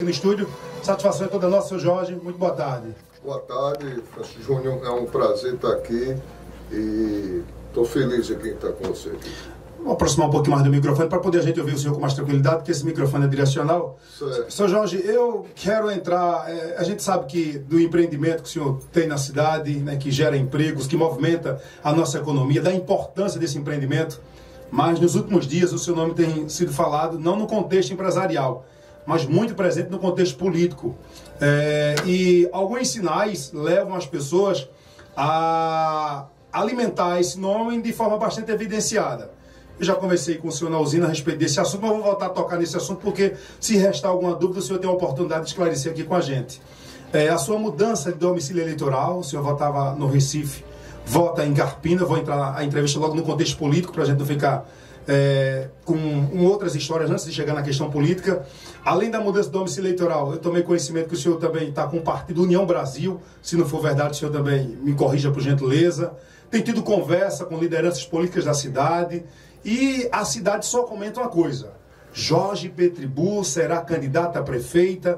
No estúdio, satisfação é toda nossa, seu Jorge, muito boa tarde. Boa tarde, Francisco Júnior, é um prazer estar aqui e estou feliz aqui em estar com você. Vou aproximar um pouquinho mais do microfone para poder a gente ouvir o senhor com mais tranquilidade, porque esse microfone é direcional. Certo. Seu Jorge, eu quero entrar, a gente sabe que do empreendimento que o senhor tem na cidade, né, que gera empregos, que movimenta a nossa economia, da importância desse empreendimento, mas nos últimos dias o seu nome tem sido falado, não no contexto empresarial, mas muito presente no contexto político. E alguns sinais levam as pessoas a alimentar esse nome de forma bastante evidenciada. Eu já conversei com o senhor na usina a respeito desse assunto, mas vou voltar a tocar nesse assunto porque, se restar alguma dúvida, o senhor tem a oportunidade de esclarecer aqui com a gente. A sua mudança de domicílio eleitoral, o senhor votava no Recife, vota em Carpina. Vou entrar a entrevista logo no contexto político, para a gente não ficar com outras histórias antes de chegar na questão política. Além da mudança do domicílio eleitoral, eu tomei conhecimento que o senhor também está com o Partido União Brasil. Se não for verdade, o senhor também me corrija por gentileza. Tem tido conversa com lideranças políticas da cidade. E a cidade só comenta uma coisa: Jorge Petribu será candidato a prefeito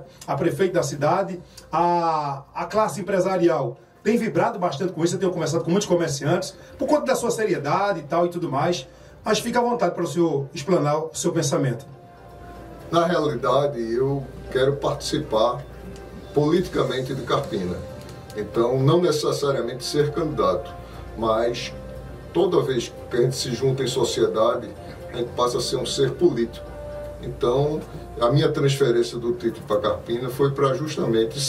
da cidade. A classe empresarial tem vibrado bastante com isso. Eu tenho conversado com muitos comerciantes, por conta da sua seriedade e tal e tudo mais. Mas fica à vontade para o senhor explanar o seu pensamento. Na realidade, eu quero participar politicamente de Carpina. Então, não necessariamente ser candidato, mas toda vez que a gente se junta em sociedade, a gente passa a ser um ser político. Então, a minha transferência do título para Carpina foi para justamente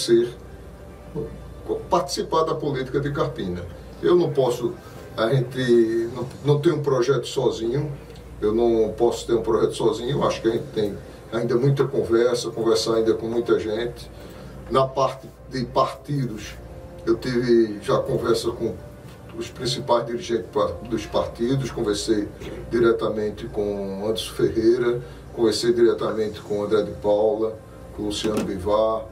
participar da política de Carpina. Eu não posso, a gente não tem um projeto sozinho, eu não posso ter um projeto sozinho. Eu acho que a gente tem ainda muita conversar ainda com muita gente. Na parte de partidos, eu tive já conversa com os principais dirigentes dos partidos, conversei diretamente com Anderson Ferreira, conversei diretamente com André de Paula, com Luciano Bivar,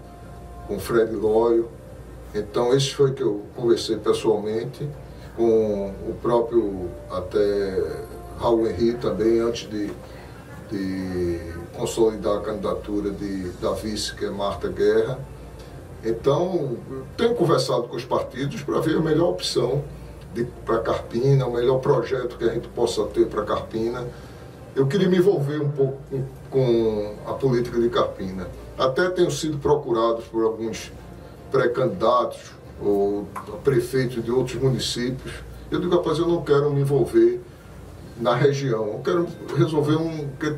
com Fred Lóio. Então, esse foi que eu conversei pessoalmente, com o próprio até Raul Henrique também, antes de consolidar a candidatura da vice, que é Marta Guerra. Então, tenho conversado com os partidos para ver a melhor opção para Carpina, o melhor projeto que a gente possa ter para Carpina. Eu queria me envolver um pouco com a política de Carpina. Até tenho sido procurado por alguns pré-candidatos ou prefeitos de outros municípios. Eu digo, rapaz, eu não quero me envolver na região. Eu quero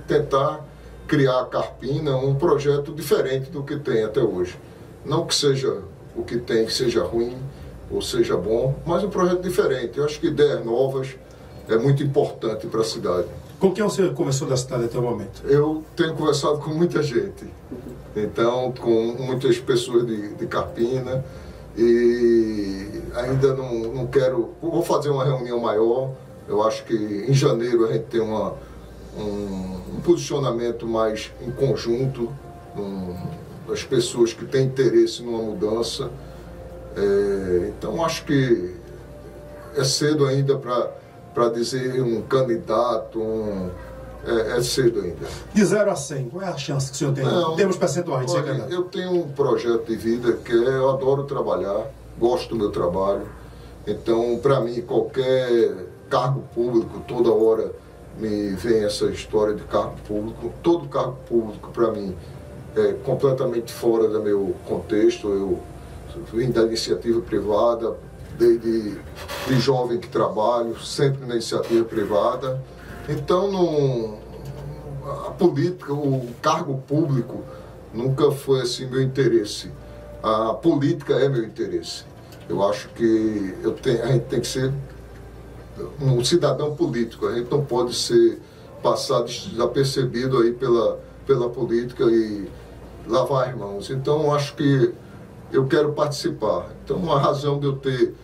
tentar criar a Carpina um projeto diferente do que tem até hoje. Não que seja o que tem, que seja ruim ou seja bom, mas um projeto diferente. Eu acho que ideias novas é muito importante para a cidade. Com quem você conversou da cidade até o momento? Eu tenho conversado com muita gente, então com muitas pessoas de Carpina, e ainda não quero. Vou fazer uma reunião maior. Eu acho que em janeiro a gente tem um posicionamento mais em conjunto das pessoas que têm interesse numa mudança. Então acho que é cedo ainda para dizer um candidato, é cedo ainda. De 0 a 100, qual é a chance que o senhor tem em termos percentuais de ser candidato? Eu tenho um projeto de vida que eu adoro trabalhar, gosto do meu trabalho. Então, para mim, qualquer cargo público, toda hora me vem essa história de cargo público. Todo cargo público, para mim, é completamente fora do meu contexto. Eu vim da iniciativa privada, desde de jovem que trabalho, sempre na iniciativa privada. Então, a política, o cargo público nunca foi assim meu interesse. A política é meu interesse. Eu acho que a gente tem que ser um cidadão político. A gente não pode passar desapercebido aí pela política e lavar as mãos. Então, acho que eu quero participar. Então, a razão de eu ter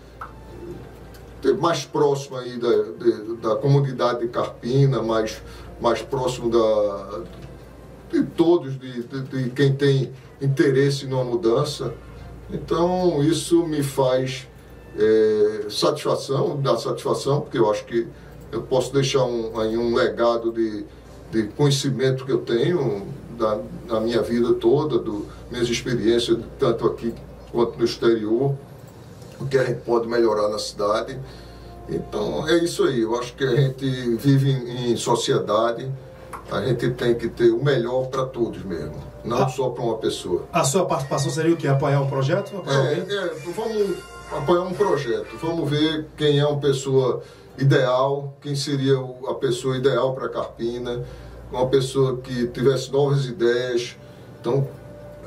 mais próximo aí da comunidade de Carpina, mais próximo de todos, de quem tem interesse numa mudança. Então, isso me faz dá satisfação, porque eu acho que eu posso deixar um legado de conhecimento que eu tenho, da minha vida toda, minhas experiências, tanto aqui quanto no exterior, o que a gente pode melhorar na cidade. Então é isso aí, eu acho que a gente vive em sociedade, a gente tem que ter o melhor para todos mesmo, não só para uma pessoa. A sua participação seria o quê? Apoiar um projeto? Vamos apoiar um projeto, vamos ver quem é uma pessoa ideal, quem seria a pessoa ideal para Carpina, uma pessoa que tivesse novas ideias. Então,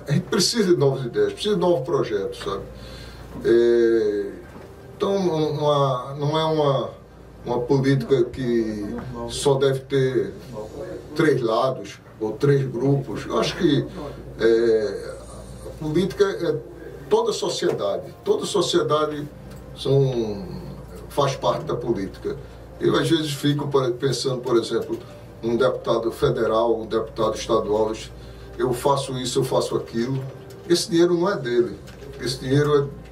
a gente precisa de novas ideias, precisa de novos projetos, sabe? Então, não é uma política que só deve ter 3 lados ou 3 grupos. Eu acho que a política é toda a sociedade. Toda a sociedade faz parte da política. Eu, às vezes, fico pensando, por exemplo, um deputado federal, um deputado estadual, eu faço isso, eu faço aquilo. Esse dinheiro não é dele. Esse dinheiro é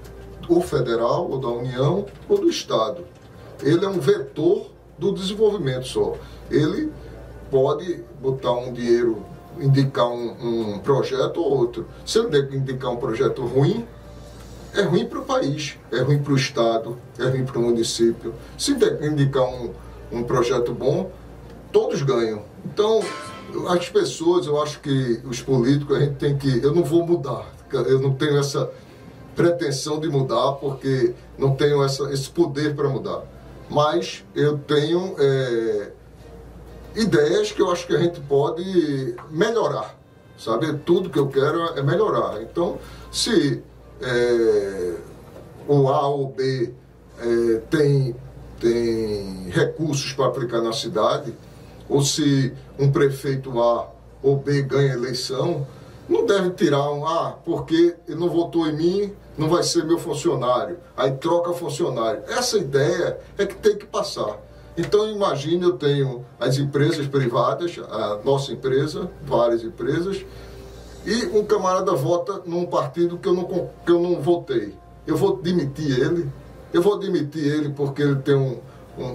ou federal, ou da União, ou do Estado. Ele é um vetor do desenvolvimento só. Ele pode botar um dinheiro, indicar um projeto ou outro. Se ele indicar um projeto ruim, é ruim para o país, é ruim para o Estado, é ruim para o município. Se indicar um projeto bom, todos ganham. Então, as pessoas, eu acho que os políticos, a gente tem que... Eu não vou mudar, eu não tenho essa pretensão de mudar, porque não tenho esse poder para mudar. Mas eu tenho ideias que eu acho que a gente pode melhorar, sabe? Tudo que eu quero é melhorar. Então, se o A ou B tem recursos para aplicar na cidade, ou se um prefeito A ou B ganha eleição, não deve tirar porque ele não votou em mim, não vai ser meu funcionário, aí troca funcionário. Essa ideia é que tem que passar. Então, imagine, eu tenho as empresas privadas, a nossa empresa, várias empresas, e um camarada vota num partido que eu não votei. Eu vou demitir ele? Eu vou demitir ele porque ele tem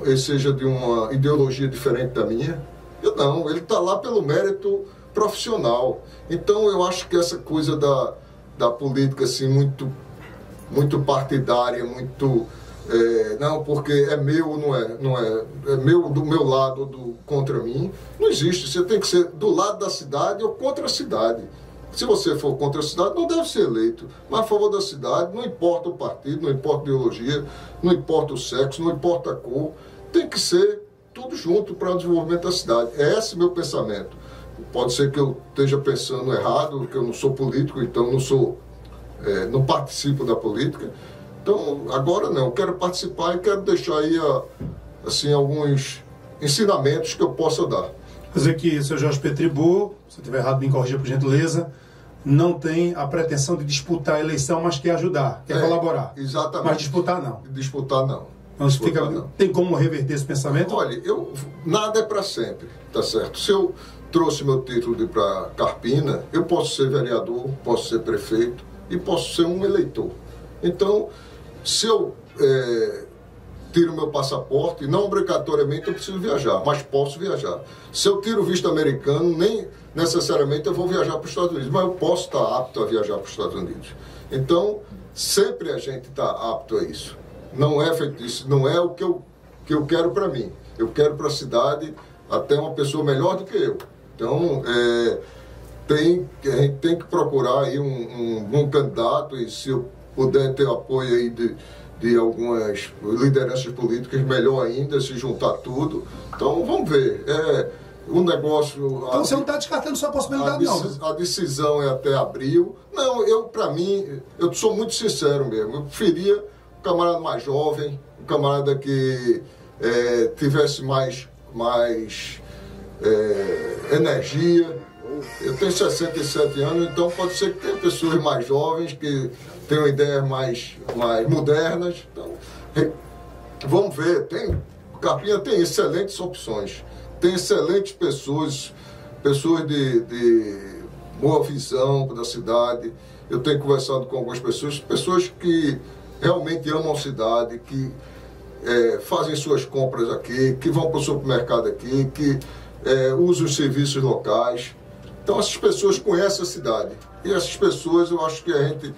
ele seja de uma ideologia diferente da minha? Eu não, ele está lá pelo mérito profissional. Então, eu acho que essa coisa da política assim, muito partidária, muito... não, porque é meu, não é meu, do meu lado, contra mim. Não existe, você tem que ser do lado da cidade ou contra a cidade. Se você for contra a cidade, não deve ser eleito. Mas a favor da cidade, não importa o partido, não importa a ideologia, não importa o sexo, não importa a cor. Tem que ser tudo junto para o desenvolvimento da cidade. É esse meu pensamento. Pode ser que eu esteja pensando errado, que eu não sou político, então não participo da política. Então, agora não, eu quero participar e quero deixar aí assim, alguns ensinamentos que eu possa dar. Quer dizer que o senhor Jorge Petribu, se eu estiver errado, me corrija por gentileza, não tem a pretensão de disputar a eleição, mas quer ajudar, quer colaborar. Exatamente. Mas disputar não. Disputar não. Então, tem como reverter esse pensamento? Olha, nada é para sempre, tá certo? Se eu trouxe meu título de ir para Carpina, eu posso ser vereador, posso ser prefeito e posso ser um eleitor. Então, se eu tiro meu passaporte, não obrigatoriamente eu preciso viajar, mas posso viajar. Se eu tiro o visto americano, nem necessariamente eu vou viajar para os Estados Unidos, mas eu posso estar apto a viajar para os Estados Unidos. Então, sempre a gente está apto a isso. Não é feito isso, não é o que eu quero para mim. Eu quero para a cidade até uma pessoa melhor do que eu. Então, a gente tem que procurar aí um candidato, e se eu puder ter apoio aí de algumas lideranças políticas, melhor ainda, se juntar tudo. Então, vamos ver. Um negócio... Então, você não está descartando sua possibilidade, não? A decisão é até abril. Não, para mim, eu sou muito sincero mesmo. Eu preferia um camarada mais jovem, um camarada que tivesse mais energia. Eu tenho 67 anos, então pode ser que tenha pessoas mais jovens que tenham ideias mais modernas. Então, vamos ver. Carpina tem excelentes opções, tem excelentes pessoas de boa visão da cidade. Eu tenho conversado com algumas pessoas que realmente amam a cidade, que fazem suas compras aqui, que vão para o supermercado aqui, que usam os serviços locais. Então essas pessoas conhecem a cidade. E essas pessoas, eu acho que a gente,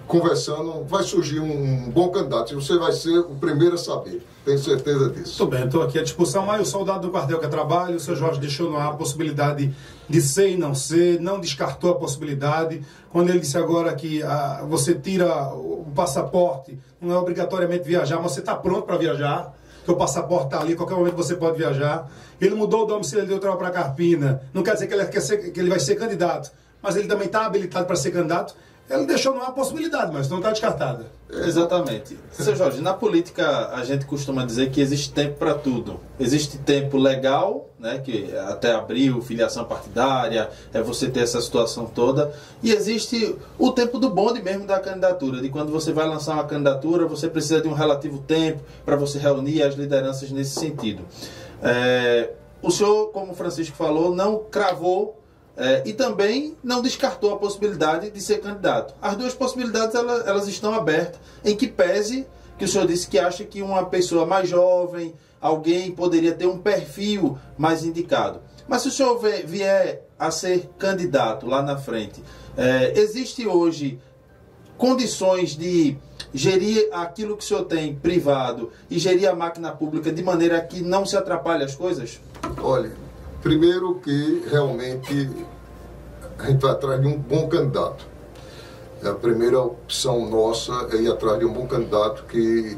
conversando, vai surgir um bom candidato. E você vai ser o primeiro a saber. Tenho certeza disso. Tudo bem, estou aqui à disposição. Aí o soldado do quartel que trabalha, o seu Jorge deixou no ar a possibilidade de ser e não ser, não descartou a possibilidade. Quando ele disse agora que você tira o passaporte, não é obrigatoriamente viajar, mas você está pronto para viajar, que o passaporte está ali, a qualquer momento você pode viajar. Ele mudou o domicílio de para Carpina, não quer dizer que ele vai ser candidato, mas ele também está habilitado para ser candidato. Ele deixou no ar a possibilidade, mas não está descartada. Exatamente. Seu Jorge, na política a gente costuma dizer que existe tempo para tudo. Existe tempo legal, né, que até abril, filiação partidária, você ter essa situação toda. E existe o tempo do bonde mesmo da candidatura, de quando você vai lançar uma candidatura, você precisa de um relativo tempo para você reunir as lideranças nesse sentido. O senhor, como o Francisco falou, não cravou e também não descartou a possibilidade de ser candidato. As duas possibilidades elas estão abertas, em que pese que o senhor disse que acha que uma pessoa mais jovem, alguém poderia ter um perfil mais indicado. Mas se o senhor vier a ser candidato lá na frente, existe hoje condições de gerir aquilo que o senhor tem privado e gerir a máquina pública de maneira que não se atrapalhe as coisas? Olha, primeiro que realmente a gente vai atrás de um bom candidato. A primeira opção nossa é ir atrás de um bom candidato que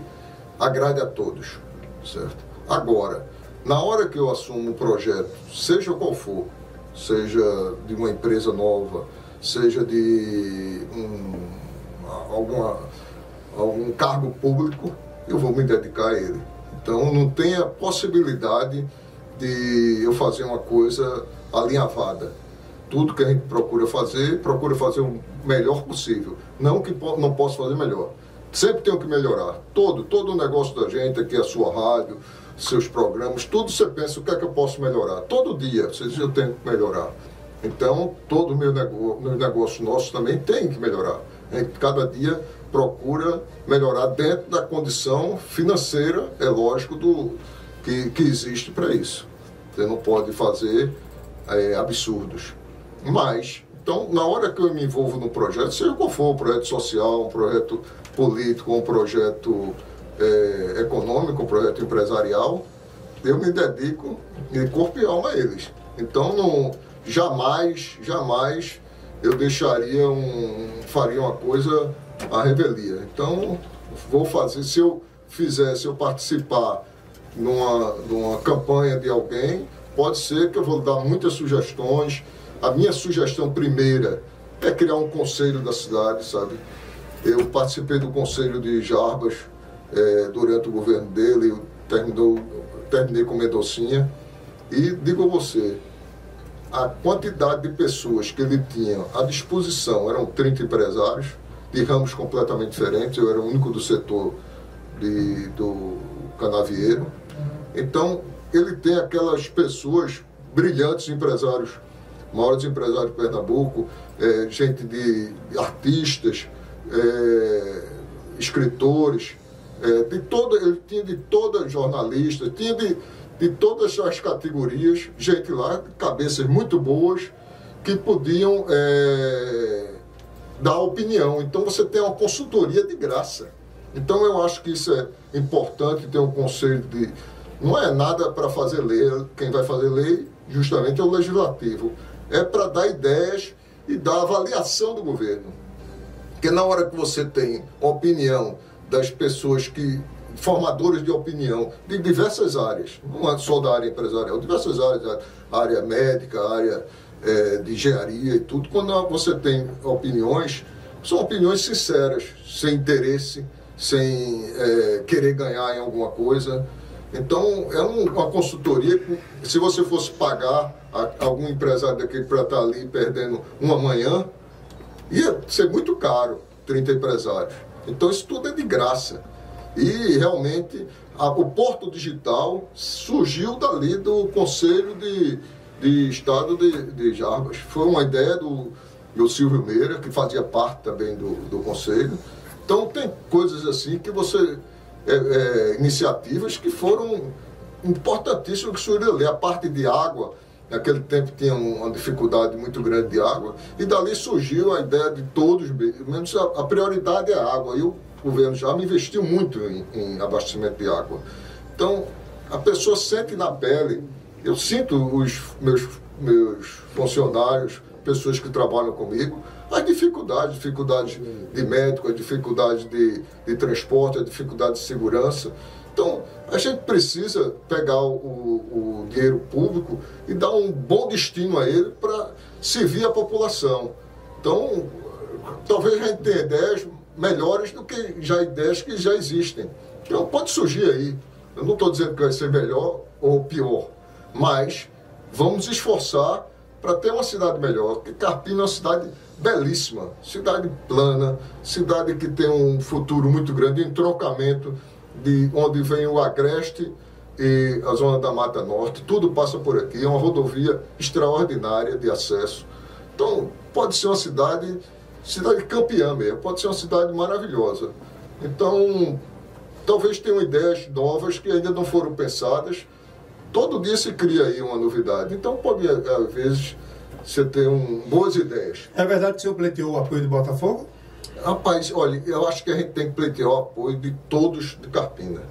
agrade a todos, certo? Agora, na hora que eu assumo um projeto, seja qual for, seja de uma empresa nova, seja de algum cargo público, eu vou me dedicar a ele. Então não tem a possibilidade de eu fazer uma coisa alinhavada. Tudo que a gente procura fazer o melhor possível. Não que não posso fazer melhor. Sempre tenho que melhorar. Todo o negócio da gente, aqui a sua rádio, seus programas, tudo você pensa, o que é que eu posso melhorar? Todo dia, você diz, eu tenho que melhorar. Então, todo o meu negócio nosso também tem que melhorar. A gente, cada dia, procura melhorar dentro da condição financeira, é lógico, que existe para isso. Você não pode fazer absurdos. Mas, então, na hora que eu me envolvo no projeto, seja qual for, um projeto social, um projeto político, um projeto econômico, um projeto empresarial, eu me dedico de corpo e alma a eles. Então, jamais eu faria uma coisa à revelia. Então, vou fazer, se eu participar numa campanha de alguém, pode ser que eu vou dar muitas sugestões. A minha sugestão primeira é criar um conselho da cidade, sabe? Eu participei do conselho de Jarbas durante o governo dele, terminei com Mendocinha, e digo a você, a quantidade de pessoas que ele tinha à disposição, eram 30 empresários, de ramos completamente diferentes, eu era o único do setor do canavieiro. Então, ele tem aquelas pessoas brilhantes, empresários, maiores empresários de Pernambuco, gente de artistas, escritores, ele tinha de todas, jornalistas, tinha de todas as categorias, gente lá, cabeças muito boas, que podiam dar opinião. Então você tem uma consultoria de graça. Então eu acho que isso é importante, ter um conselho de... Não é nada para fazer lei, quem vai fazer lei justamente é o legislativo. É para dar ideias e dar avaliação do governo. Porque na hora que você tem opinião das pessoas formadores de opinião de diversas áreas, não é só da área empresarial, diversas áreas, área médica, área de engenharia e tudo, quando você tem opiniões, são opiniões sinceras, sem interesse, sem querer ganhar em alguma coisa. Então, é uma consultoria que, se você fosse pagar algum empresário daquele para estar ali perdendo uma manhã, ia ser muito caro, 30 empresários. Então, isso tudo é de graça. E, realmente, o Porto Digital surgiu dali do Conselho de Estado de Jarbas. Foi uma ideia do Silvio Meira, que fazia parte também do Conselho. Então, tem coisas assim que você... iniciativas que foram importantíssimas que surgiram ali. A parte de água, naquele tempo tinha uma dificuldade muito grande de água, e dali surgiu a ideia de todos, menos a prioridade é a água, e o governo já investiu muito em abastecimento de água. Então, a pessoa sente na pele, eu sinto os meus funcionários, pessoas que trabalham comigo, as dificuldades de médico, as dificuldades de transporte, as dificuldades de segurança. Então, a gente precisa pegar o dinheiro público e dar um bom destino a ele para servir a população. Então, talvez a gente tenha ideias melhores do que ideias que já existem. Então, pode surgir aí. Eu não estou dizendo que vai ser melhor ou pior, mas vamos esforçar para ter uma cidade melhor. Porque Carpina é uma cidade belíssima, cidade plana, cidade que tem um futuro muito grande, entroncamento de onde vem o Agreste e a zona da Mata Norte, tudo passa por aqui, é uma rodovia extraordinária de acesso. Então, pode ser uma cidade campeã mesmo, pode ser uma cidade maravilhosa. Então, talvez tenham ideias novas que ainda não foram pensadas. Todo dia se cria aí uma novidade. Então, pode, às vezes, você ter boas ideias. É verdade que o senhor pleiteou o apoio do Botafogo? Rapaz, olha, eu acho que a gente tem que pleitear o apoio de todos de Carpina,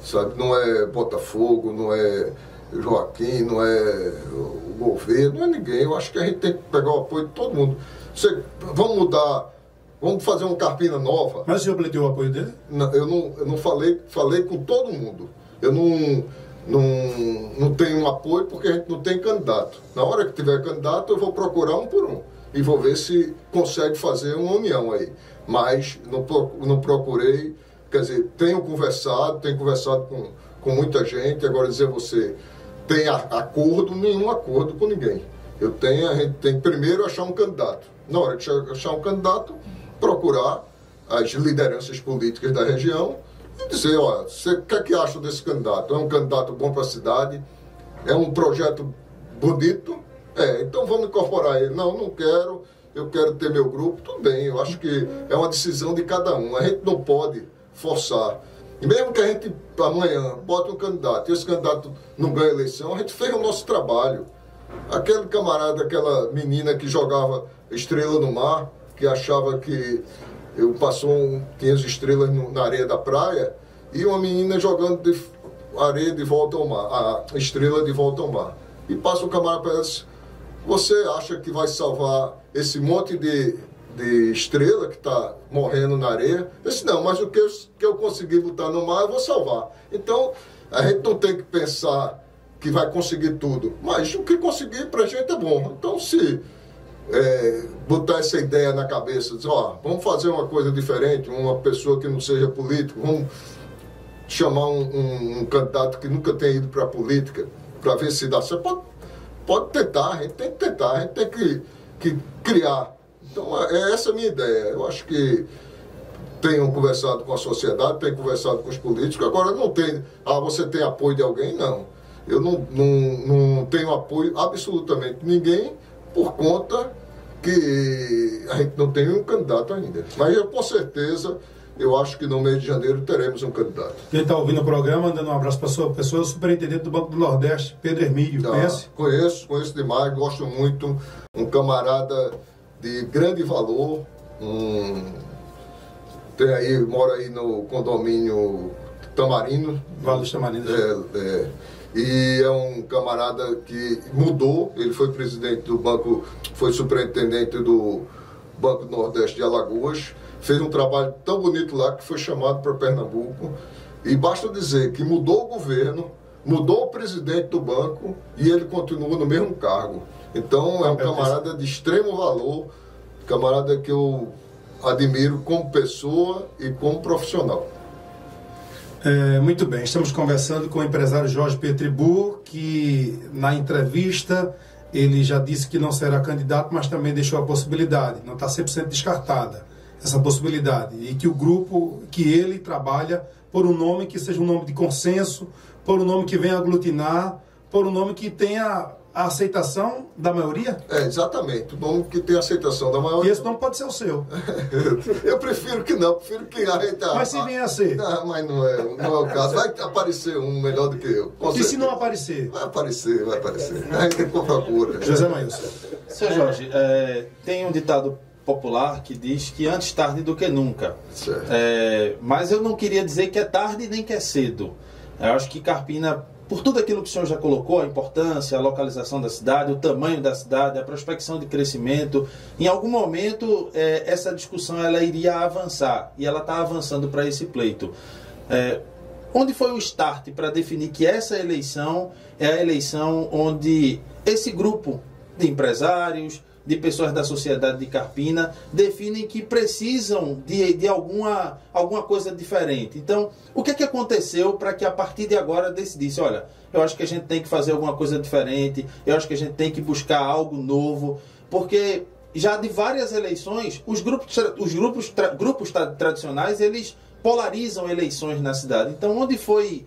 sabe? Não é Botafogo, não é Joaquim, não é o governo, não é ninguém. Eu acho que a gente tem que pegar o apoio de todo mundo. Vamos mudar, vamos fazer uma Carpina nova. Mas o senhor pleiteou o apoio dele? Não, eu não falei com todo mundo. Eu não tenho um apoio porque a gente não tem candidato. Na hora que tiver candidato, eu vou procurar um por um e vou ver se consegue fazer uma união aí. Mas não procurei, quer dizer, tenho conversado com muita gente. Agora dizer você, tem acordo? Nenhum acordo com ninguém. A gente tem que primeiro achar um candidato. Na hora de achar um candidato, procurar as lideranças políticas da região e dizer, olha, você o que é que acha desse candidato? É um candidato bom para a cidade? É um projeto bonito? Então vamos incorporar ele. Não quero, eu quero ter meu grupo. Tudo bem, eu acho que é uma decisão de cada um. A gente não pode forçar. E mesmo que a gente amanhã bote um candidato e esse candidato não ganha a eleição, a gente fez o nosso trabalho. Aquele camarada, aquela menina que jogava estrela no mar, que achava que eu passou 500 estrelas na areia da praia, e uma menina jogando areia de volta ao mar, a estrela de volta ao mar. E passa um camarada para ela: você acha que vai salvar esse monte de estrela que está morrendo na areia? Eu disse: não, mas o que eu conseguir botar no mar, eu vou salvar. Então, a gente não tem que pensar que vai conseguir tudo, mas o que conseguir para a gente é bom. Então, se botar essa ideia na cabeça, dizer, vamos fazer uma coisa diferente, uma pessoa que não seja político, vamos chamar um candidato que nunca tenha ido para a política, para ver se dá certo. Pode tentar, a gente tem que tentar, a gente tem que criar. Então, essa a minha ideia. Eu acho que tenham conversado com a sociedade, tenham conversado com os políticos. Agora, não tem, você tem apoio de alguém? Não. Eu não tenho apoio absolutamente de ninguém, por conta que a gente não tem um candidato ainda. Mas eu, com certeza, eu acho que no mês de janeiro teremos um candidato. Quem está ouvindo o programa, dando um abraço para a sua pessoa, o superintendente do Banco do Nordeste, Pedro Hermílio. Conhece? Conheço demais, gosto muito. Um camarada de grande valor. Mora aí no condomínio Tamarino. Vale dos Tamarinos. E é um camarada que mudou, ele foi presidente do banco, foi superintendente do Banco do Nordeste de Alagoas, fez um trabalho tão bonito lá que foi chamado para Pernambuco, e basta dizer que mudou o governo, mudou o presidente do banco e ele continua no mesmo cargo. Então é um camarada de extremo valor, camarada que eu admiro como pessoa e como profissional. Muito bem, estamos conversando com o empresário Jorge Petribu, que na entrevista ele já disse que não será candidato, mas também deixou a possibilidade, não está 100% descartada essa possibilidade, e que o grupo, que ele trabalha por um nome que seja um nome de consenso, por um nome que venha aglutinar, por um nome que tenha a aceitação da maioria? Exatamente. O nome que tem aceitação da maioria. E esse nome pode ser o seu. Eu prefiro que não, prefiro que a gente... Mas se vier a ser? Não, mas não é o caso. Vai aparecer um melhor do que eu. E se não aparecer? Vai aparecer. A gente procura. José Maílson. Seu Jorge, tem um ditado popular que diz que antes tarde do que nunca. Certo. Mas eu não queria dizer que é tarde nem que é cedo. Eu acho que Carpina, por tudo aquilo que o senhor já colocou, a importância, a localização da cidade, o tamanho da cidade, a prospecção de crescimento, em algum momento essa discussão ela iria avançar, e ela está avançando para esse pleito. Onde foi o start para definir que essa eleição é a eleição onde esse grupo de empresários, de pessoas da sociedade de Carpina, definem que precisam de alguma coisa diferente? Então, o que é que aconteceu para que a partir de agora decidisse, olha, eu acho que a gente tem que fazer alguma coisa diferente, eu acho que a gente tem que buscar algo novo, porque já de várias eleições, os grupos tradicionais, eles polarizam eleições na cidade. Então, onde foi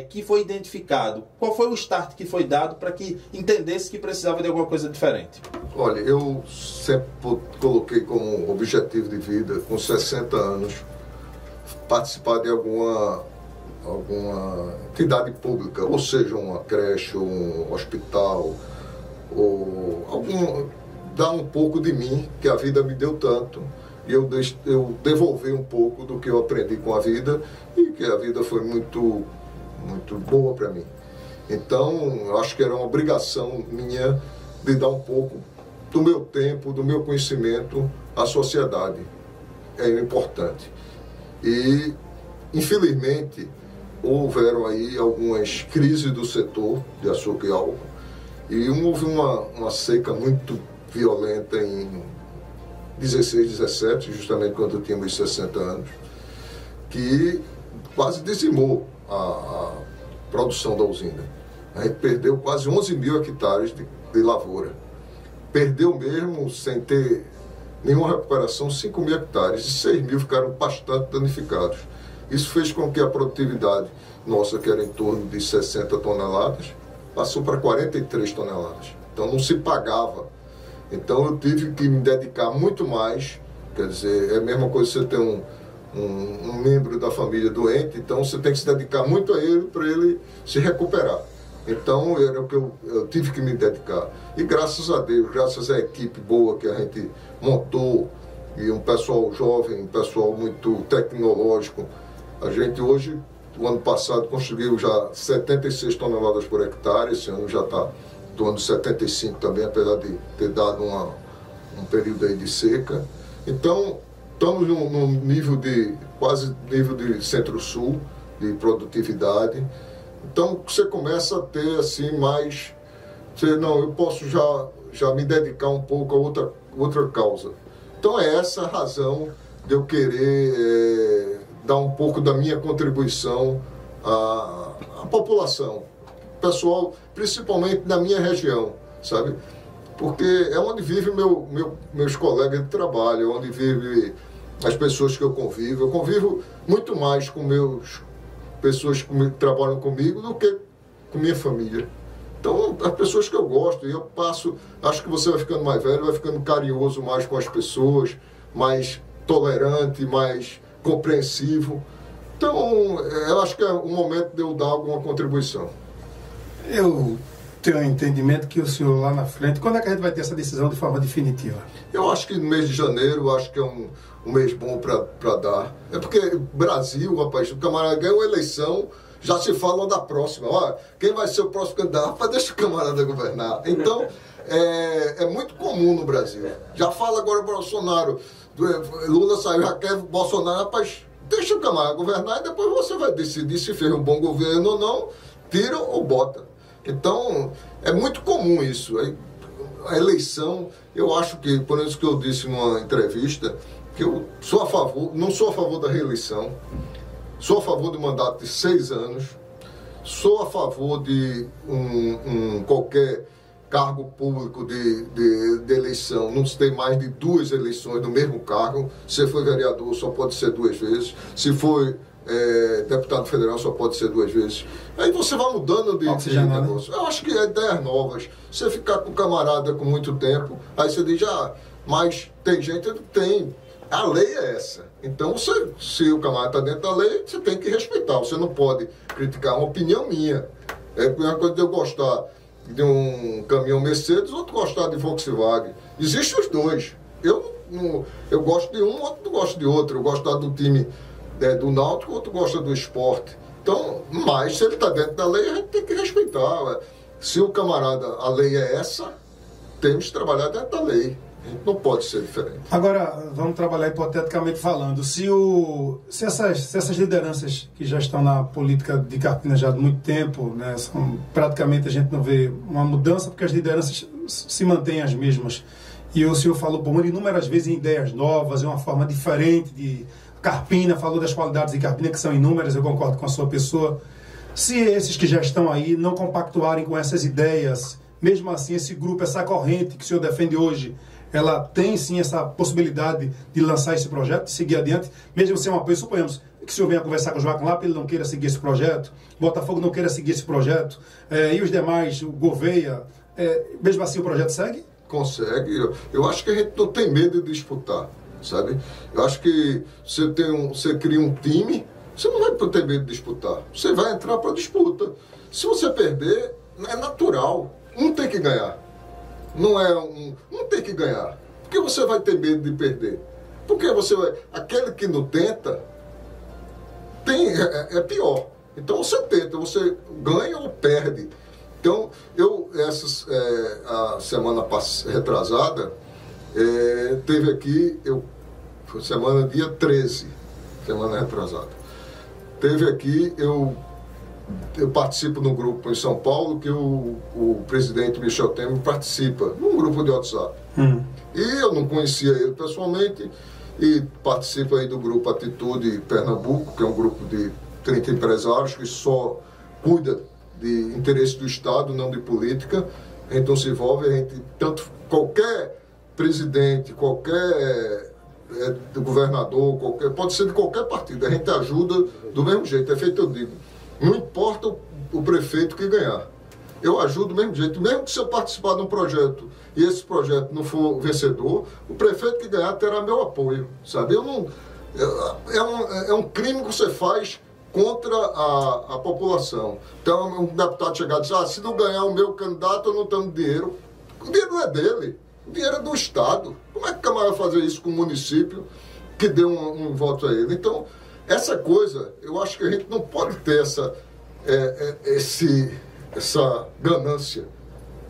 que foi identificado? Qual foi o start que foi dado para que entendesse que precisava de alguma coisa diferente? Olha, eu sempre coloquei como objetivo de vida, com 60 anos, participar de alguma entidade pública, ou seja, uma creche, um hospital, ou dar um pouco de mim, que a vida me deu tanto, e eu devolver um pouco do que eu aprendi com a vida, e que a vida foi muito boa para mim. Então, eu acho que era uma obrigação minha de dar um pouco do meu tempo, do meu conhecimento à sociedade. É importante. E, infelizmente, houveram aí algumas crises do setor de açúcar e álcool, e houve uma seca muito violenta em 16, 17, justamente quando eu tinha meus 60 anos, que quase dizimou a produção da usina. A gente perdeu quase 11 mil hectares de lavoura. Perdeu mesmo, sem ter nenhuma recuperação, 5 mil hectares, e 6 mil ficaram bastante danificados. Isso fez com que a produtividade nossa, que era em torno de 60 toneladas, passou para 43 toneladas. Então não se pagava. Então eu tive que me dedicar muito mais. Quer dizer, é a mesma coisa você ter um membro da família doente, então você tem que se dedicar muito a ele para ele se recuperar. Então era o que eu tive que me dedicar. E graças a Deus, graças à equipe boa que a gente montou, e um pessoal jovem, um pessoal muito tecnológico, a gente hoje, o ano passado, conseguiu já 76 toneladas por hectare, esse ano já está doando 75 também, apesar de ter dado um período aí de seca. Então, estamos num nível quase nível de Centro-Sul, de produtividade. Então, você começa a ter, assim, mais... eu posso já me dedicar um pouco a outra causa. Então, é essa a razão de eu querer dar um pouco da minha contribuição à população. Pessoal, principalmente na minha região, sabe? Porque é onde vivem meus colegas de trabalho, é onde vivem as pessoas que eu convivo. Eu convivo muito mais com pessoas que trabalham comigo do que com minha família. Então, as pessoas que eu gosto, e eu acho que você vai ficando mais velho, vai ficando carinhoso mais com as pessoas, mais tolerante, mais compreensivo. Então, eu acho que é o momento de eu dar alguma contribuição. Eu tenho um entendimento que o senhor lá na frente, quando é que a gente vai ter essa decisão de forma definitiva? Eu acho que no mês de janeiro, acho que é um mês bom para dar. É porque Brasil, rapaz, o camarada ganha uma eleição, já se fala da próxima. Olha, quem vai ser o próximo candidato? Rapaz, deixa o camarada governar. Então, é muito comum no Brasil. Já fala agora Bolsonaro, Lula saiu, já quer Bolsonaro, rapaz, deixa o camarada governar e depois você vai decidir se fez um bom governo ou não, tira ou bota. Então, é muito comum isso. A eleição, eu acho que, por isso que eu disse numa entrevista, que eu sou não sou a favor da reeleição, sou a favor do mandato de 6 anos, sou a favor de qualquer cargo público de eleição, não se tem mais de 2 eleições do mesmo cargo. Se for vereador, só pode ser 2 vezes. Se for deputado federal só pode ser 2 vezes. Aí você vai mudando de negócio. Eu acho que é ideias novas. Você ficar com camarada com muito tempo, aí você diz, mas tem gente que tem. A lei é essa. Então, se o camarada está dentro da lei, você tem que respeitar. Você não pode criticar uma opinião minha. É a mesma coisa de eu gostar de um caminhão Mercedes, outro gostar de Volkswagen. Existem os dois. Eu gosto de um, outro não gosta de outro. Eu gosto do time do Náutico, outro gosta do Sport. Então, mas se ele está dentro da lei, a gente tem que respeitar. Se o camarada, a lei é essa, temos que trabalhar dentro da lei. Não pode ser diferente. Agora, vamos trabalhar hipoteticamente falando. Se essas lideranças que já estão na política de Carpina já há muito tempo, né, praticamente a gente não vê uma mudança, porque as lideranças se mantêm as mesmas. E o senhor falou por inúmeras vezes em ideias novas, em uma forma diferente de Carpina, falou das qualidades de Carpina, que são inúmeras, eu concordo com a sua pessoa. Se esses que já estão aí não compactuarem com essas ideias, mesmo assim, esse grupo, essa corrente que o senhor defende hoje, ela tem sim essa possibilidade de lançar esse projeto, de seguir adiante, mesmo sem um apoio. Suponhamos que o senhor venha conversar com o Joaquim Lapa, ele não queira seguir esse projeto, Botafogo não queira seguir esse projeto, e os demais, o Gouveia, mesmo assim o projeto segue? Consegue. Eu acho que a gente não tem medo de disputar, sabe? Eu acho que você cria um time, você não vai ter medo de disputar, você vai entrar para disputa. Se você perder, é natural, um tem que ganhar. Não tem que ganhar. Por que você vai ter medo de perder? Porque aquele que não tenta, é pior. Então você tenta, você ganha ou perde. Então, a semana retrasada, teve aqui, foi semana dia 13, semana retrasada. Teve aqui, eu participo num grupo em São Paulo que o presidente Michel Temer participa, num grupo de WhatsApp. E eu não conhecia ele pessoalmente e participo aí do grupo Atitude Pernambuco, que é um grupo de 30 empresários que só cuida de interesse do Estado, não de política. A gente não se envolve, qualquer presidente, qualquer governador, pode ser de qualquer partido, a gente ajuda do mesmo jeito, é feito, eu digo. Não importa o prefeito que ganhar. Eu ajudo do mesmo jeito. Mesmo que se eu participar de um projeto e esse projeto não for vencedor, o prefeito que ganhar terá meu apoio, sabe? É um crime que você faz contra a população. Então, um deputado chegar e dizer, se não ganhar o meu candidato, eu não tenho dinheiro. O dinheiro não é dele, o dinheiro é do Estado. Como é que o camarada vai fazer isso com o município que deu um voto a ele? Então, essa coisa, eu acho que a gente não pode ter essa ganância.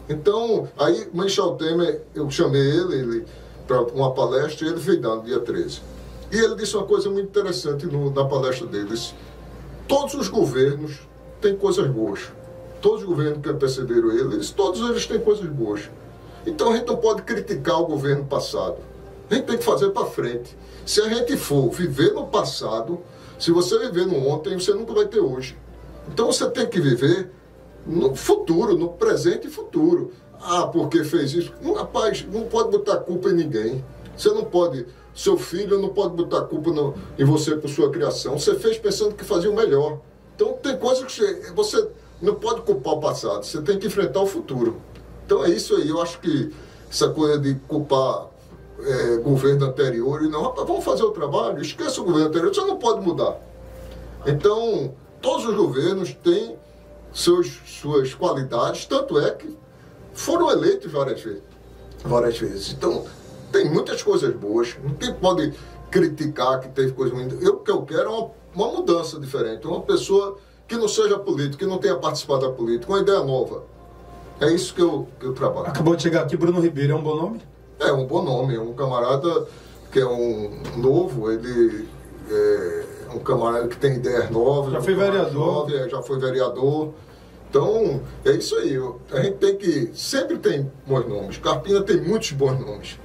Então, aí Michel Temer, eu chamei ele para uma palestra e ele veio dar no dia 13. E ele disse uma coisa muito interessante na palestra dele. Ele disse, todos os governos têm coisas boas. Todos os governos que antecederam todos eles têm coisas boas. Então a gente não pode criticar o governo passado. A gente tem que fazer para frente. Se a gente for viver no passado, se você viver no ontem, você nunca vai ter hoje. Então você tem que viver no futuro, no presente e futuro. Porque fez isso? Não, rapaz, não pode botar culpa em ninguém. Você não pode, seu filho não pode botar culpa em você por sua criação. Você fez pensando que fazia o melhor. Então tem coisas que você não pode culpar o passado, você tem que enfrentar o futuro. Então é isso aí, eu acho que essa coisa de culpar governo anterior, e não, rapaz, vamos fazer o trabalho, esqueça o governo anterior, você não pode mudar. Então, todos os governos têm suas qualidades, tanto é que foram eleitos várias vezes. Então, tem muitas coisas boas, ninguém pode criticar que teve coisa ruim. O que eu quero é uma mudança diferente, uma pessoa que não seja político, que não tenha participado da política, uma ideia nova. É isso que eu trabalho. Acabou de chegar aqui, Bruno Ribeiro, é um bom nome? É um bom nome, é um camarada que é um novo, ele é um camarada que tem ideias novas. Já foi vereador. Já foi vereador. Então, é isso aí. A gente sempre tem bons nomes. Carpina tem muitos bons nomes.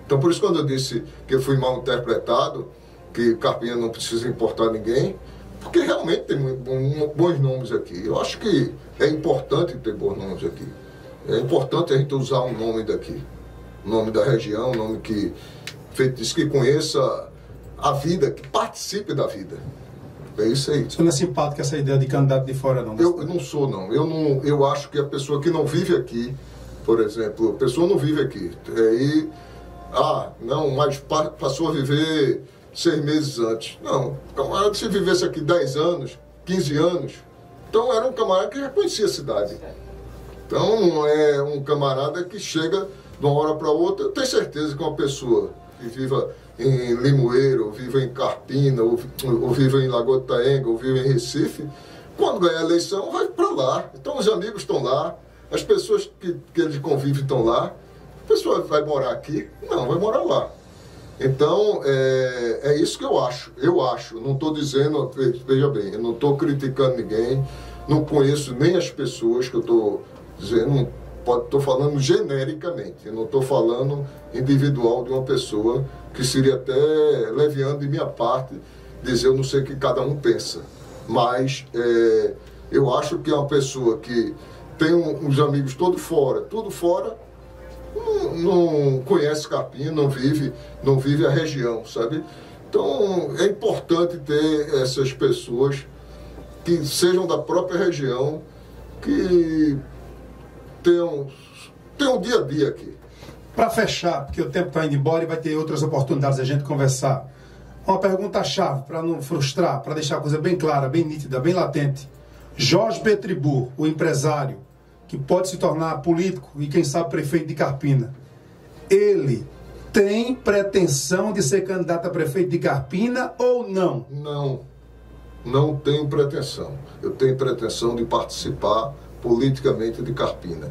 Então, por isso, quando eu disse que eu fui mal interpretado, que Carpina não precisa importar ninguém, porque realmente tem bons nomes aqui. Eu acho que é importante ter bons nomes aqui. É importante a gente usar um nome daqui. Um nome da região, um nome que conheça a vida, que participe da vida. É isso aí. Você não é simpático essa ideia de candidato de fora, não? Eu não sou, não. Eu acho que a pessoa que não vive aqui, por exemplo, a pessoa não vive aqui. Mas passou a viver 6 meses antes. Não, camarada, se vivesse aqui 10 anos, 15 anos, então era um camarada que já conhecia a cidade. Então não é um camarada que chega de uma hora para outra. Eu tenho certeza que uma pessoa que viva em Limoeiro, ou viva em Carpina, ou viva em Lagoa de Itaenga, ou viva em Recife, quando ganhar a eleição vai para lá. Então os amigos estão lá, as pessoas que ele convive estão lá. A pessoa vai morar aqui? Não, vai morar lá. Então, é isso que eu acho. Não estou dizendo, veja bem, eu não estou criticando ninguém, não conheço nem as pessoas que eu estou dizendo, estou falando genericamente, eu não estou falando individual de uma pessoa, que seria até leviano de minha parte dizer eu não sei o que cada um pensa. Mas eu acho que é uma pessoa que tem uns amigos tudo fora, não conhece Carpina, não vive a região, sabe? Então é importante ter essas pessoas que sejam da própria região, que tenham dia a dia aqui. Para fechar, porque o tempo está indo embora e vai ter outras oportunidades de a gente conversar, uma pergunta-chave, para não frustrar, para deixar a coisa bem clara, bem nítida, bem latente. Jorge Petribu, o empresário, que pode se tornar político e, quem sabe, prefeito de Carpina, ele tem pretensão de ser candidato a prefeito de Carpina ou não? Não tenho pretensão. Eu tenho pretensão de participar politicamente de Carpina.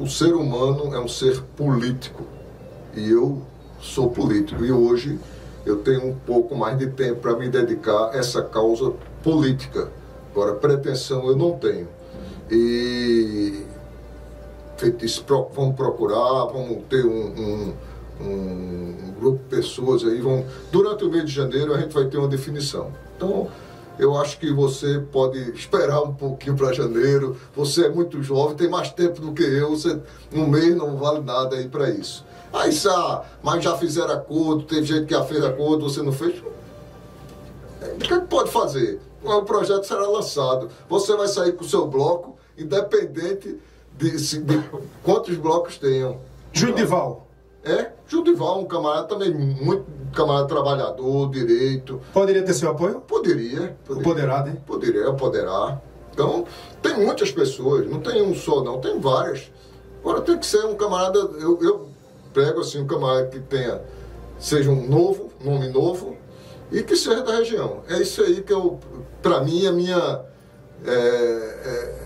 O ser humano é um ser político e eu sou político. E hoje eu tenho um pouco mais de tempo para me dedicar a essa causa política. Agora, pretensão eu não tenho. E feito isso, vamos procurar, vamos ter um grupo de pessoas aí. Durante o mês de janeiro a gente vai ter uma definição. Então, eu acho que você pode esperar um pouquinho para janeiro. Você é muito jovem, tem mais tempo do que eu. Um mês não vale nada aí para isso. Mas já fizeram acordo, teve gente que já fez acordo, você não fez. O que pode fazer? O projeto será lançado. Você vai sair com o seu bloco, independente de quantos blocos tenham. Judival. Judival, um camarada também, muito camarada trabalhador, direito. Poderia ter seu apoio? Poderia. Poderá, né? Poderá. Então, tem muitas pessoas, não tem um só não, tem várias. Agora tem que ser um camarada, eu pego assim um camarada que seja um nome novo, e que seja da região. É isso aí que para mim,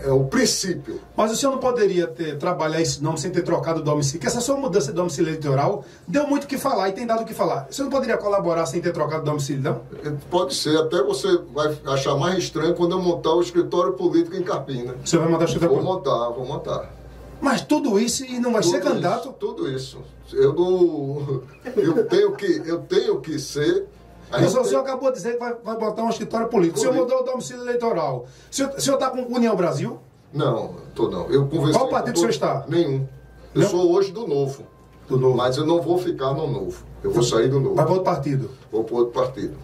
é o princípio. Mas o senhor não poderia trabalhar esse nome sem ter trocado o domicílio? Porque essa sua mudança de domicílio eleitoral deu muito o que falar e tem dado o que falar. O senhor não poderia colaborar sem ter trocado o domicílio, não? Pode ser. Até você vai achar mais estranho quando eu montar o escritório político em Carpina. O senhor vai montar o escritório político? Vou montar. Mas tudo isso e não vai ser candidato? Tudo isso. Eu tenho que ser. O senhor acabou de dizer que vai botar um escritório político. O senhor mudou o domicílio eleitoral. O senhor está com União Brasil? Não, estou não. Eu conversei. Qual partido o senhor está? Nenhum. Eu sou hoje do Novo. Do Novo. Mas eu não vou ficar no Novo. Eu vou sair do Novo. Vai para outro partido? Vou para outro partido.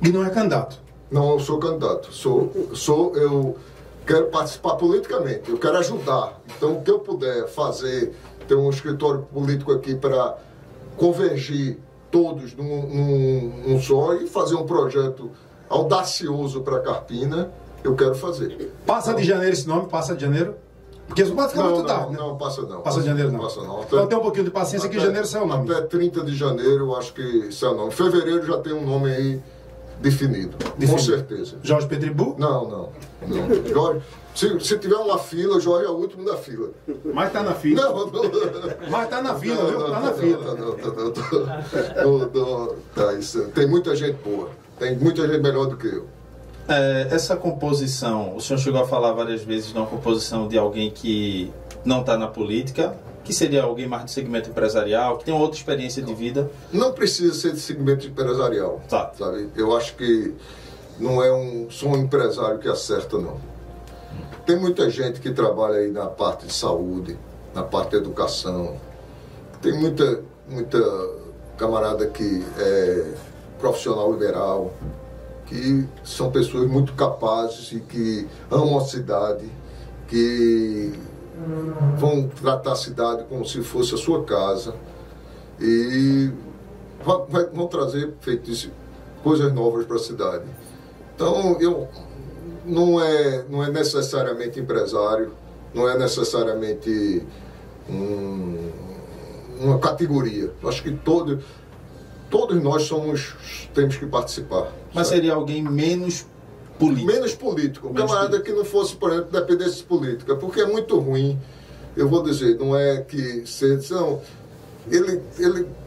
E não é candidato? Não, eu sou candidato. Eu quero participar politicamente. Eu quero ajudar. Então, o que eu puder fazer, ter um escritório político aqui para convergir todos num só e fazer um projeto audacioso para Carpina, eu quero fazer. Passa de janeiro esse nome? Passa de janeiro? Porque isso pode ficar muito tarde, né? Não, passa não. Passa de janeiro não. Passa não. Então tem um pouquinho de paciência que janeiro sai o nome. Até 30 de janeiro eu acho que sai o nome. Fevereiro já tem um nome aí definido. Com certeza. Jorge Petribu? Não. Jorge, se tiver uma fila, o Jorge é o último da fila. Mas tá na fila. Não. Mas tá na fila, viu? Tá na fila. Isso. Tem muita gente boa. Tem muita gente melhor do que eu. Essa composição, o senhor chegou a falar várias vezes de uma composição de alguém que não está na política, que seria alguém mais do segmento empresarial, que tem outra experiência de vida. Não precisa ser de segmento empresarial. Tá. Sabe? Eu acho que não é só um empresário que acerta, não. Tem muita gente que trabalha aí na parte de saúde, na parte de educação. Tem muita camarada que é profissional liberal. que são pessoas muito capazes e que amam a cidade, que vão tratar a cidade como se fosse a sua casa e vão trazer, feito isso, coisas novas para a cidade. Então, não é necessariamente empresário, não é necessariamente uma categoria. Acho que todos nós temos que participar. Mas sabe? seria alguém menos político? Menos político. Um camarada que não fosse, por exemplo, dependência de política, porque é muito ruim. Eu vou dizer, não é que não, ele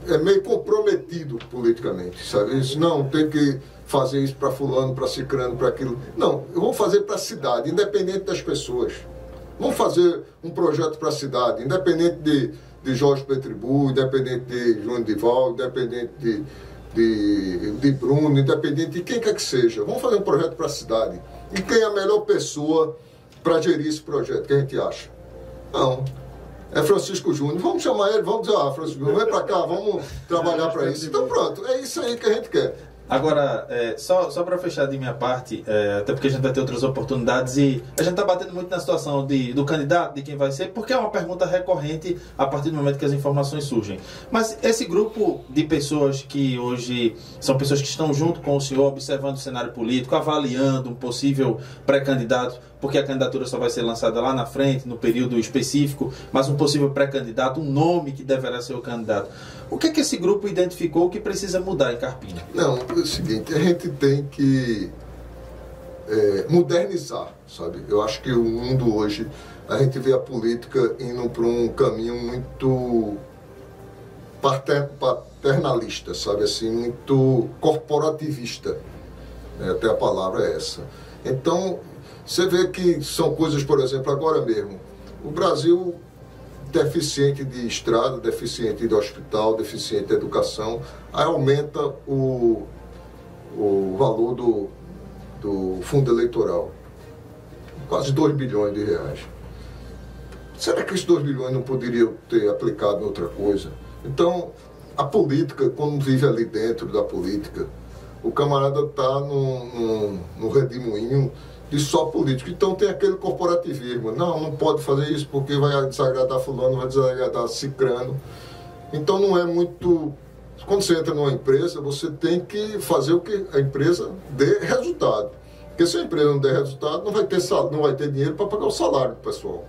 é meio comprometido politicamente, sabe? Isso, não, tem que fazer isso para fulano, para cicrano, para aquilo. Não, eu vou fazer para a cidade, independente das pessoas. Vamos fazer um projeto para a cidade, independente de Jorge Petribu, independente de João Dival, independente de Bruno, independente de quem quer que seja. Vamos fazer um projeto para a cidade. E quem é a melhor pessoa para gerir esse projeto? Quem a gente acha? Não. É Francisco Júnior. Vamos chamar ele, vamos dizer, Francisco Júnior, vem para cá, vamos trabalhar para isso. Então pronto, é isso aí que a gente quer. Agora, só para fechar de minha parte, até porque a gente vai ter outras oportunidades e a gente está batendo muito na situação do candidato, de quem vai ser, porque é uma pergunta recorrente a partir do momento que as informações surgem. Mas esse grupo de pessoas que hoje são pessoas que estão junto com o senhor, observando o cenário político, avaliando um possível pré-candidato, porque a candidatura só vai ser lançada lá na frente, no período específico, mas um possível pré-candidato, um nome que deverá ser o candidato. O que é que esse grupo identificou que precisa mudar em Carpina? Não, é o seguinte, a gente tem que modernizar, sabe? Eu acho que o mundo hoje, a gente vê a política indo para um caminho muito paternalista, sabe? Assim, muito corporativista. Até a palavra é essa. Então, você vê que são coisas, por exemplo, agora mesmo, o Brasil deficiente de estrada, deficiente de hospital, deficiente de educação, aí aumenta o valor do fundo eleitoral. Quase 2 bilhões de reais. Será que esses 2 bilhões não poderiam ter aplicado em outra coisa? Então, a política, quando vive ali dentro da política, o camarada está no redemoinho de só político. Então tem aquele corporativismo. Não pode fazer isso porque vai desagradar fulano, vai desagradar cicrano. Então não é muito... Quando você entra numa empresa, você tem que fazer o que a empresa dê resultado. Porque se a empresa não der resultado, não vai ter dinheiro para pagar o salário do pessoal.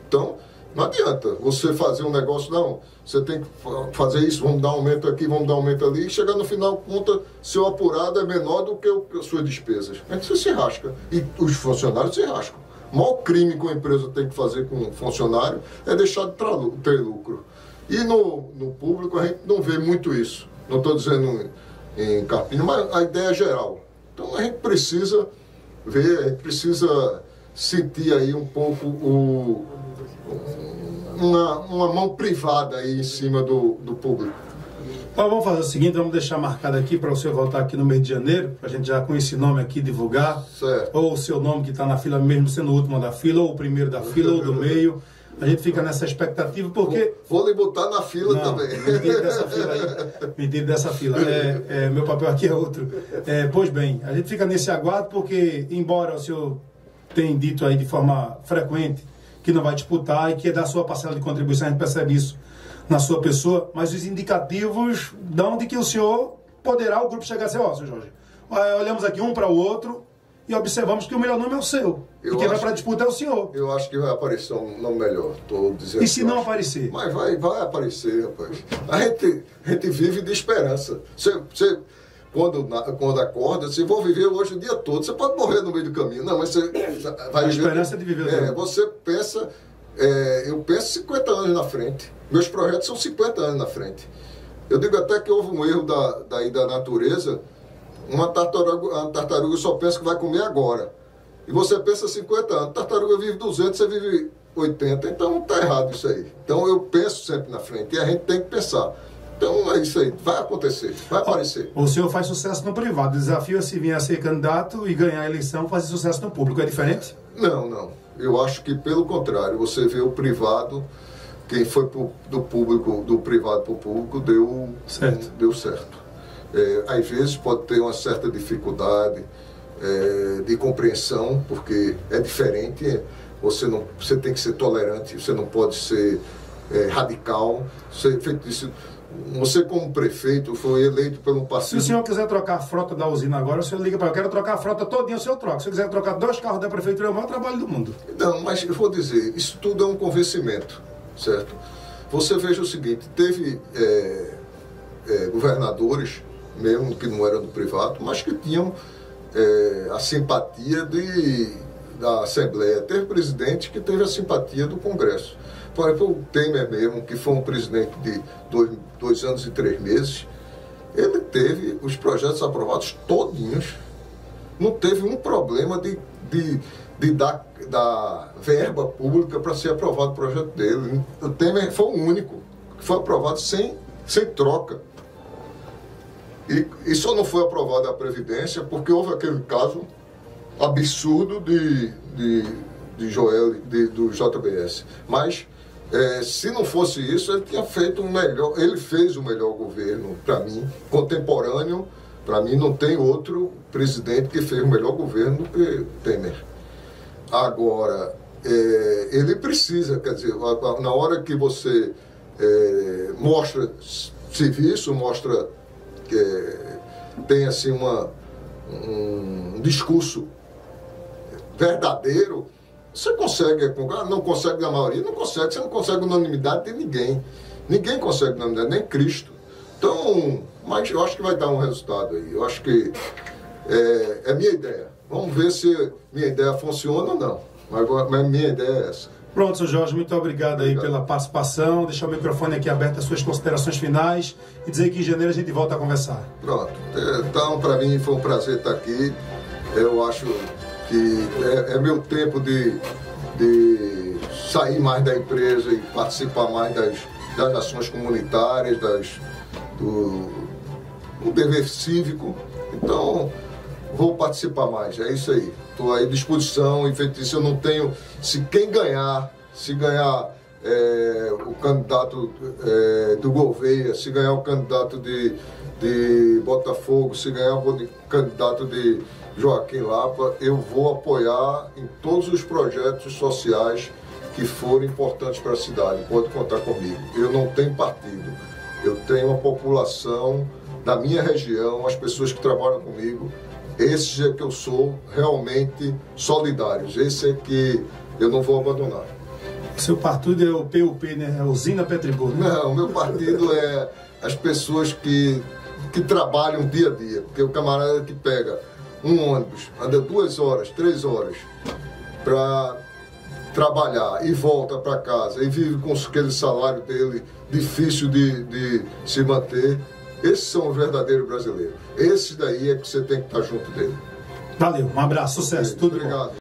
Então, não adianta você fazer um negócio, não. Você tem que fazer isso, vamos dar aumento aqui, vamos dar aumento ali, e chegar no final, conta, seu apurado é menor do que as suas despesas. Aí você se rasca. E os funcionários se rascam. O maior crime que uma empresa tem que fazer com um funcionário é deixar de ter lucro. E no público a gente não vê muito isso. Não estou dizendo em Carpina, mas a ideia é geral. Então a gente precisa ver, a gente precisa sentir aí um pouco uma mão privada aí em cima do público. Então vamos fazer o seguinte, vamos deixar marcado aqui para você voltar aqui no mês de janeiro, para a gente já com esse nome aqui divulgar, certo. Ou o seu nome que está na fila, mesmo sendo o último da fila, ou o primeiro da fila, ou do meio. A gente fica nessa expectativa porque... Vou lhe botar na fila não, também. Me tire dessa fila aí. Me tire dessa fila. Meu papel aqui é outro. Pois bem, a gente fica nesse aguardo porque, embora o senhor tenha dito aí de forma frequente que não vai disputar e que é dar sua parcela de contribuição, a gente percebe isso na sua pessoa, mas os indicativos dão de que o senhor poderá, o grupo chegar a ser, senhor Jorge, olhamos aqui um para o outro e observamos que o melhor nome é o seu. E quem vai para a disputa é o senhor. Eu acho que vai aparecer um nome melhor. Tô dizendo. E se não aparecer? Mas vai aparecer, rapaz. A gente vive de esperança. Você quando acorda, você vai viver hoje o dia todo. Você pode morrer no meio do caminho. Não, mas você vai a esperança de viver. Você pensa... eu penso 50 anos na frente. Meus projetos são 50 anos na frente. Eu digo até que houve um erro da natureza. Uma tartaruga só pensa que vai comer agora. E você pensa 50 anos. Tartaruga vive 200, você vive 80. Então tá errado isso aí. Então eu penso sempre na frente. E a gente tem que pensar. Então é isso aí. Vai acontecer. Vai aparecer. O senhor faz sucesso no privado. O desafio é se vir a ser candidato e ganhar a eleição, fazer sucesso no público. É diferente? Não. Eu acho que pelo contrário. Você vê o privado... Quem foi do privado para o público deu certo. às vezes pode ter uma certa dificuldade de compreensão, porque é diferente, você tem que ser tolerante, você não pode ser radical. Você como prefeito foi eleito por um partido... Se o senhor quiser trocar a frota da usina agora, o senhor liga para eu quero trocar a frota todinha, o senhor troca. Se eu quiser trocar 2 carros da prefeitura, é o maior trabalho do mundo. Não, mas eu vou dizer, isso tudo é um convencimento, certo? Você veja o seguinte, teve governadores, mesmo que não eram do privado, mas que tinham a simpatia da Assembleia. Teve presidente que teve a simpatia do Congresso. Por exemplo, o Temer mesmo, que foi um presidente de 2 anos e 3 meses, ele teve os projetos aprovados todinhos. Não teve um problema de dar verba pública para ser aprovado o projeto dele. O Temer foi o único que foi aprovado sem troca. E só não foi aprovada a Previdência porque houve aquele caso absurdo do JBS. Mas, se não fosse isso, ele tinha feito ele fez o melhor governo, para mim, contemporâneo. Para mim, não tem outro presidente que fez o melhor governo do que Temer. Agora, ele precisa, quer dizer, na hora que você mostra serviço, mostra tem assim um discurso verdadeiro, você consegue, não consegue na maioria, você não consegue unanimidade de ninguém. Ninguém consegue unanimidade, nem Cristo. Então, mas eu acho que vai dar um resultado aí. Eu acho que é minha ideia. Vamos ver se minha ideia funciona ou não. Mas minha ideia é essa. Pronto, senhor Jorge, muito obrigado aí pela participação. Deixar o microfone aqui aberto, as suas considerações finais e dizer que em janeiro a gente volta a conversar. Pronto. Então, para mim foi um prazer estar aqui. Eu acho que é meu tempo de sair mais da empresa e participar mais das ações comunitárias, do dever cívico. Então, vou participar mais, é isso aí. Estou à disposição, se eu não tenho... Se ganhar o candidato do Gouveia, se ganhar o candidato de Botafogo, se ganhar o candidato de Joaquim Lapa, eu vou apoiar em todos os projetos sociais que forem importantes para a cidade. Pode contar comigo. Eu não tenho partido. Eu tenho a população da minha região, as pessoas que trabalham comigo. Esses é que eu sou realmente solidários. Esse é que eu não vou abandonar. Seu partido é o PUP, né? É a Usina Petribul, né? Não, o meu partido é as pessoas que trabalham dia a dia. Porque o camarada que pega um ônibus, anda 2 horas, 3 horas para trabalhar e volta para casa e vive com aquele salário dele difícil de se manter. Esses são os verdadeiros brasileiros. Esses daí é que você tem que estar junto dele. Valeu, um abraço, sucesso, tudo bom. Obrigado.